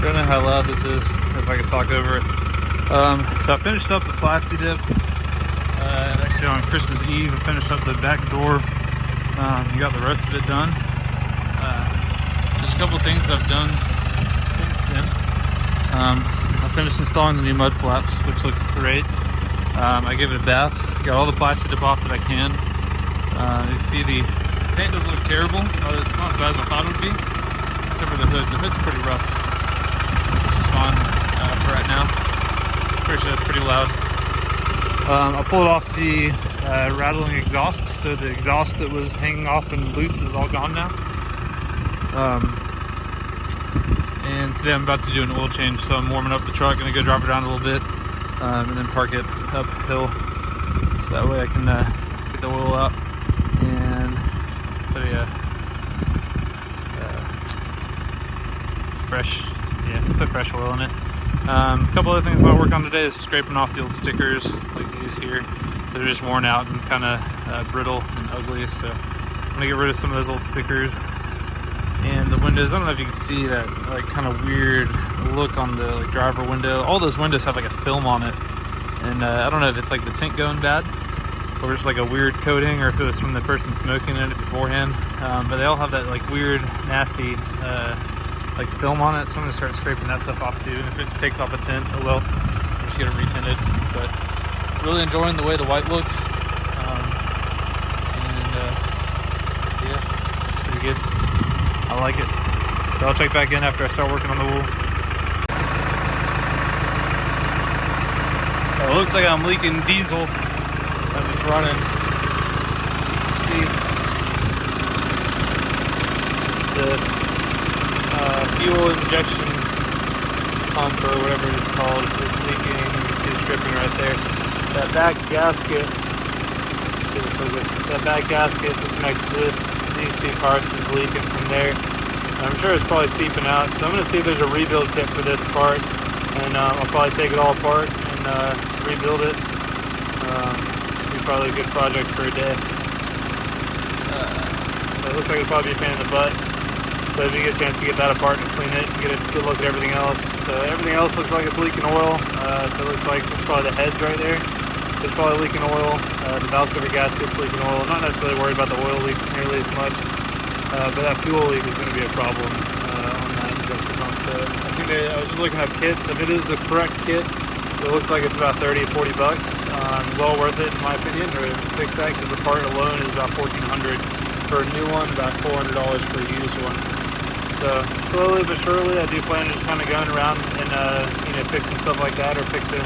don't know how loud this is, if I can talk over it. So I finished up the plasti dip. Actually on Christmas Eve, I finished up the back door. You got the rest of it done. So there's a couple of things I've done since then. I finished installing the new mud flaps, which look great. I gave it a bath. Got all the plasti dip off that I can. You see the paint doesn't look terrible. It's not as bad as I thought it would be, except for the hood. The hood's pretty rough, which is fine for right now. Pretty sure that's pretty loud. I pulled off the rattling exhaust, so the exhaust that was hanging off and loose is all gone now. And today I'm about to do an oil change, so I'm warming up the truck, gonna go drive it around a little bit, and then park it uphill, so that way I can get the oil out and put fresh oil in it. A couple other things I want to work on today is scraping off the old stickers like these here. They're just worn out and kind of brittle and ugly, so I'm gonna get rid of some of those old stickers. And the windows, I don't know if you can see that like kind of weird look on the like driver window. All those windows have like a film on it, and I don't know if it's like the tint going bad or just like a weird coating, or if it was from the person smoking in it beforehand. But they all have that like weird, nasty like film on it, so I'm gonna start scraping that stuff off too. And if it takes off the tint, oh well, I'll just get it retinted. But really enjoying the way the white looks, yeah, it's pretty good. I like it. So I'll check back in after I start working on the wool. So it looks like I'm leaking diesel as it's running. See the fuel injection pump or whatever it's called is leaking. You can see it's dripping right there. That back gasket, that back gasket that connects these two parts is leaking from there. I'm sure it's probably seeping out, so I'm going to see if there's a rebuild kit for this part, and I'll probably take it all apart and rebuild it. Should be probably a good project for a day. So it looks like it'll probably be a pain in the butt, but if you get a chance to get that apart and clean it, get a good look at everything else. Everything else looks like it's leaking oil, so it looks like it's probably the heads right there. It's probably leaking oil. The valve cover gasket's leaking oil. Not necessarily worried about the oil leaks nearly as much, but that fuel leak is going to be a problem on that injector pump. So I think I was just looking up kits. If it is the correct kit, it looks like it's about 30 to 40 bucks. Well worth it in my opinion to fix that, because the part alone is about $1,400 for a new one, about $400 for a used one. So slowly but surely, I do plan on just kind of going around and fixing stuff like that, or fixing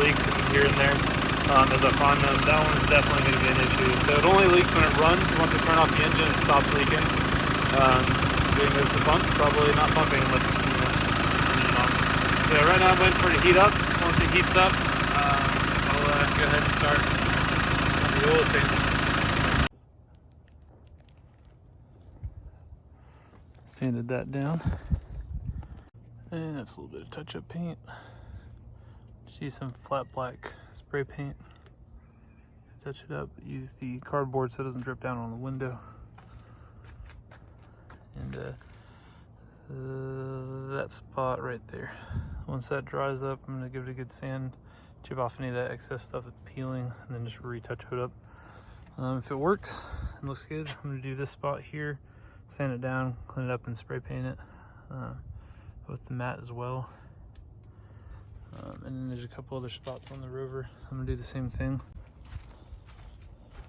leaks here and there. As I find them. That one's definitely going to be an issue. So it only leaks when it runs. Once I turn off the engine, it stops leaking. Being that it's a pump, probably not pumping unless it's engine off. So right now I'm waiting for it to heat up. Once it heats up, I'll go ahead and start on the oil change. Sanded that down. And that's a little bit of touch-up paint. See some flat black spray paint. Touch it up, use the cardboard so it doesn't drip down on the window. And that spot right there. Once that dries up, I'm gonna give it a good sand, chip off any of that excess stuff that's peeling, and then just retouch it up. If it works and looks good, I'm gonna do this spot here, sand it down, clean it up, and spray paint it with the mat as well. And then there's a couple other spots on the Rover. I'm gonna do the same thing.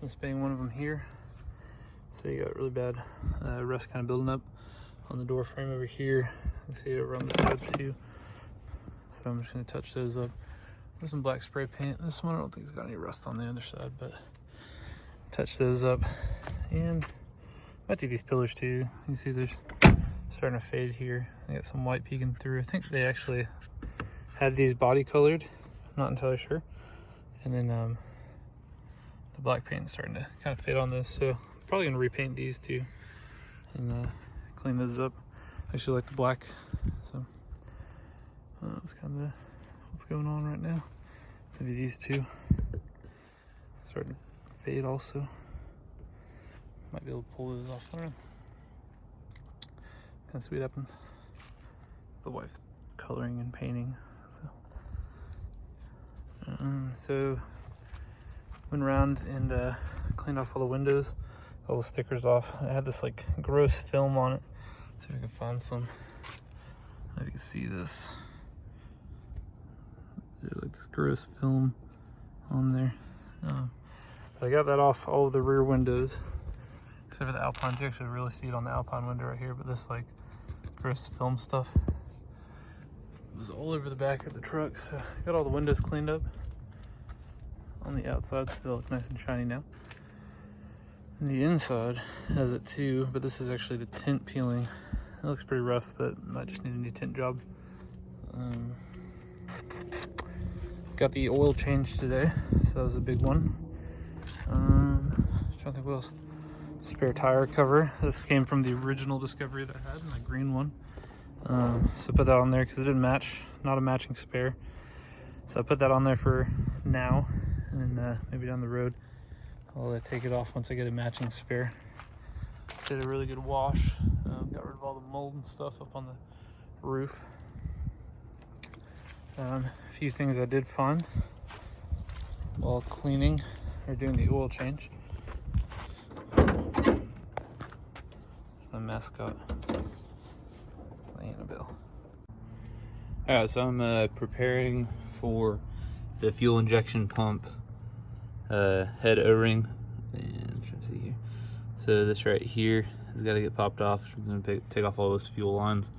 This being one of them here. So you got really bad rust kind of building up on the door frame over here. You see it around the side too. So I'm just gonna touch those up with some black spray paint. This one I don't think it's got any rust on the other side, but touch those up. And I might do these pillars too. You see there's starting to fade here. I got some white peeking through. I think they actually had these body colored, I'm not entirely sure. And then the black paint is starting to kind of fade on this, so I'm probably gonna repaint these too and clean those up. I actually like the black, so that's kind of what's going on right now. Maybe these two starting to fade also. Might be able to pull those off. I don't know. Kind of sweet happens. the wife coloring and painting. So went around and cleaned off all the windows, all the stickers off. I had this like gross film on it. See if I can find some. I don't know if you can see this. There's like this gross film on there. But I got that off all of the rear windows, except for the Alpines. You actually really see it on the Alpine window right here, but this like gross film stuff was all over the back of the truck. So I got all the windows cleaned up on the outside, so they look nice and shiny now. And the inside has it too, but this is actually the tint peeling. It looks pretty rough, but might just need a new tint job. Got the oil change today, so that was a big one. Trying to think what else. Spare tire cover. This came from the original Discovery that I had, my green one. So I put that on there because it didn't match, not a matching spare. So I put that on there for now, and then maybe down the road I'll take it off once I get a matching spare. Did a really good wash. Got rid of all the mold and stuff up on the roof. A few things I did find while cleaning or doing the oil change. My mascot, Annabelle. Alright, so I'm preparing for the fuel injection pump head O-ring. And I'm trying to see here. So this right here has got to get popped off. I'm going to take off all those fuel lines.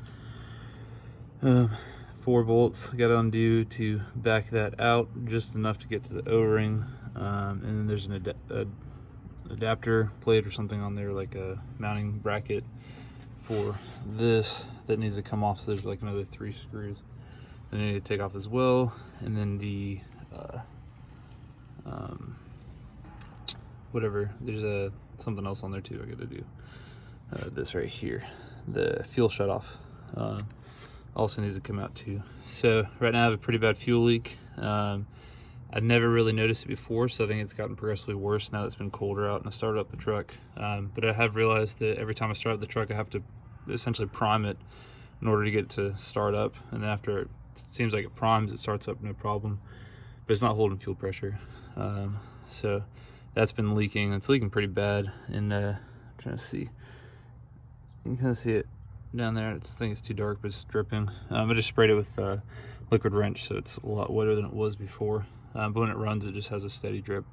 4 bolts got to undo to back that out, just enough to get to the O-ring. And then there's an adapter plate or something on there, like a mounting bracket for this that needs to come off. So there's like another 3 screws that I need to take off as well. And then the whatever, there's something else on there too I gotta do. This right here, the fuel shut off, also needs to come out too. So right now I have a pretty bad fuel leak. I'd never really noticed it before, so I think it's gotten progressively worse now that it's been colder out and I started up the truck. But I have realized that every time I start up the truck I have to essentially prime it in order to get it to start up, and then after it seems like it primes, it starts up no problem, but it's not holding fuel pressure. So that's been leaking. It's leaking pretty bad, and I'm trying to see, you can kind of see it down there. I think it's too dark, but it's dripping. I just sprayed it with liquid wrench, so it's a lot wetter than it was before. But when it runs, it just has a steady drip.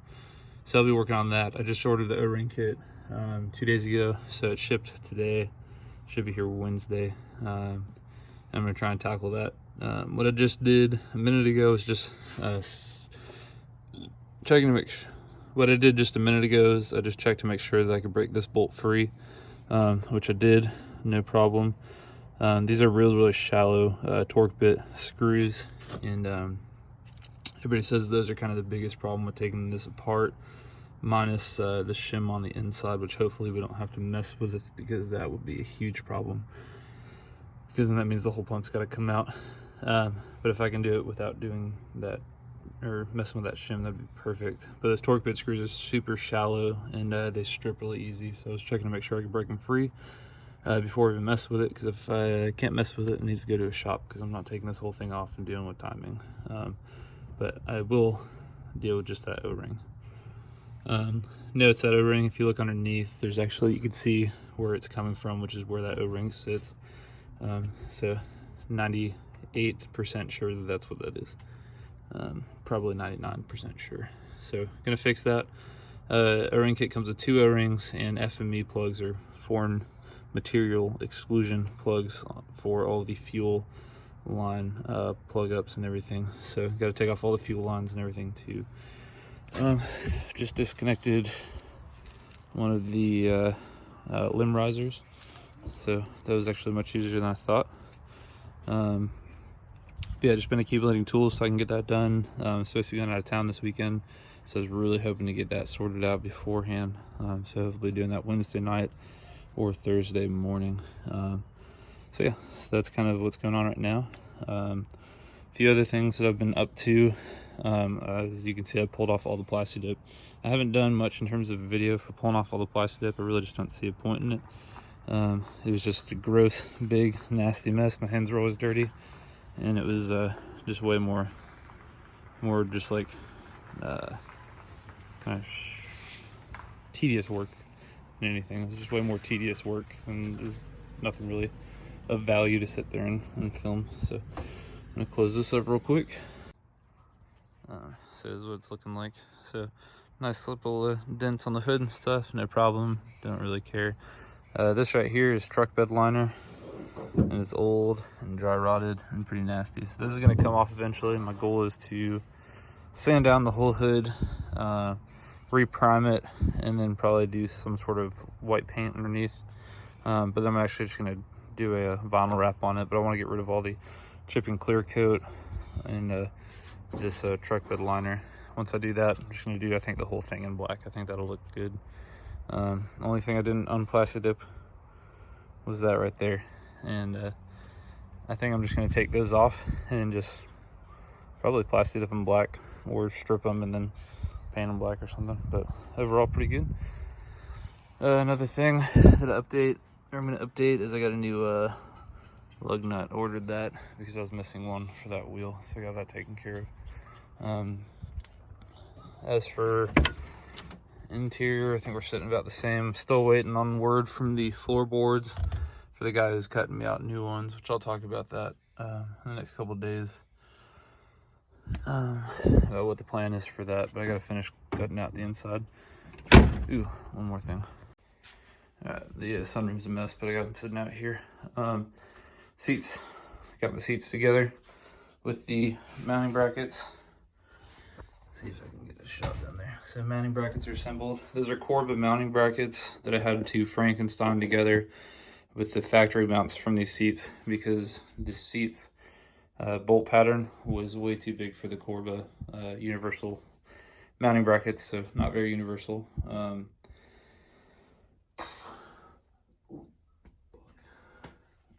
So I'll be working on that. I just ordered the O-ring kit 2 days ago, so it shipped today. Should be here Wednesday. I'm gonna try and tackle that. What I just did a minute ago is just checking to make sure. What I did just a minute ago is I just checked to make sure that I could break this bolt free, which I did, no problem. These are really shallow torque bit screws, and everybody says those are kind of the biggest problem with taking this apart, minus the shim on the inside, which hopefully we don't have to mess with it, because that would be a huge problem, because then that means the whole pump's got to come out. But if I can do it without doing that or messing with that shim, that'd be perfect. But those torque bit screws are super shallow, and they strip really easy, so I was checking to make sure I could break them free before I even mess with it, because if I can't mess with it, it needs to go to a shop, because I'm not taking this whole thing off and dealing with timing. But I will deal with just that O-ring. Notice that O-ring, if you look underneath, there's actually, you can see where it's coming from, which is where that O-ring sits. So 98% sure that that's what that is. Probably 99% sure. So gonna fix that. O-ring kit comes with 2 O-rings, and FME plugs, or foreign material exclusion plugs, for all the fuel line plug ups and everything. So got to take off all the fuel lines and everything too. Just disconnected one of the limb risers, so that was actually much easier than I thought. Yeah, just been accumulating tools so I can get that done. Supposed to be going out of town this weekend, so I was really hoping to get that sorted out beforehand. So hopefully doing that Wednesday night or Thursday morning. So yeah, so that's kind of what's going on right now. A few other things that I've been up to. As you can see, I pulled off all the plasti dip. I haven't done much in terms of video for pulling off all the plasti dip. I really just don't see a point in it. It was just a gross, big, nasty mess. My hands were always dirty, and it was just way more just like kind of tedious work than anything. It was just way more tedious work, and there's nothing really of value to sit there and film. So I'm gonna close this up real quick. So this is what it's looking like. So nice little dents on the hood and stuff, no problem, don't really care. This right here is truck bed liner, and it's old and dry rotted and pretty nasty. So this is gonna come off eventually. My goal is to sand down the whole hood, reprime it, and then probably do some sort of white paint underneath. But then I'm actually just gonna do a vinyl wrap on it, but I want to get rid of all the chip and clear coat and this truck bed liner. Once I do that, I'm just gonna do, I think, the whole thing in black. I think that'll look good. Only thing I didn't unplasti dip was that right there, and I think I'm just gonna take those off and just probably plasti dip them black or strip them and then paint them black or something. But overall, pretty good. Another thing that I'm gonna update is I got a new lug nut. Ordered that because I was missing one for that wheel, so I got that taken care of. As for interior, I think we're sitting about the same. Still waiting on word from the floorboards for the guy who's cutting me out new ones, which I'll talk about that in the next couple of days. About what the plan is for that, but I gotta finish cutting out the inside. Ooh, one more thing. The sunroom's a mess, but I got them sitting out here. Seats, got my seats together with the mounting brackets. See if I can get a shot down there. So mounting brackets are assembled. Those are Corba mounting brackets that I had to Frankenstein together with the factory mounts from these seats, because the seats bolt pattern was way too big for the Corba universal mounting brackets, so not very universal.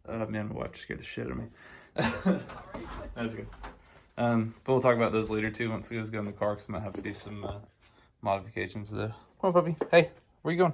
Man, my wife scared the shit out of me. That's good. But we'll talk about those later too once the guys go in the car, because I might have to do some modifications to this. Come on, puppy. Hey, where you going?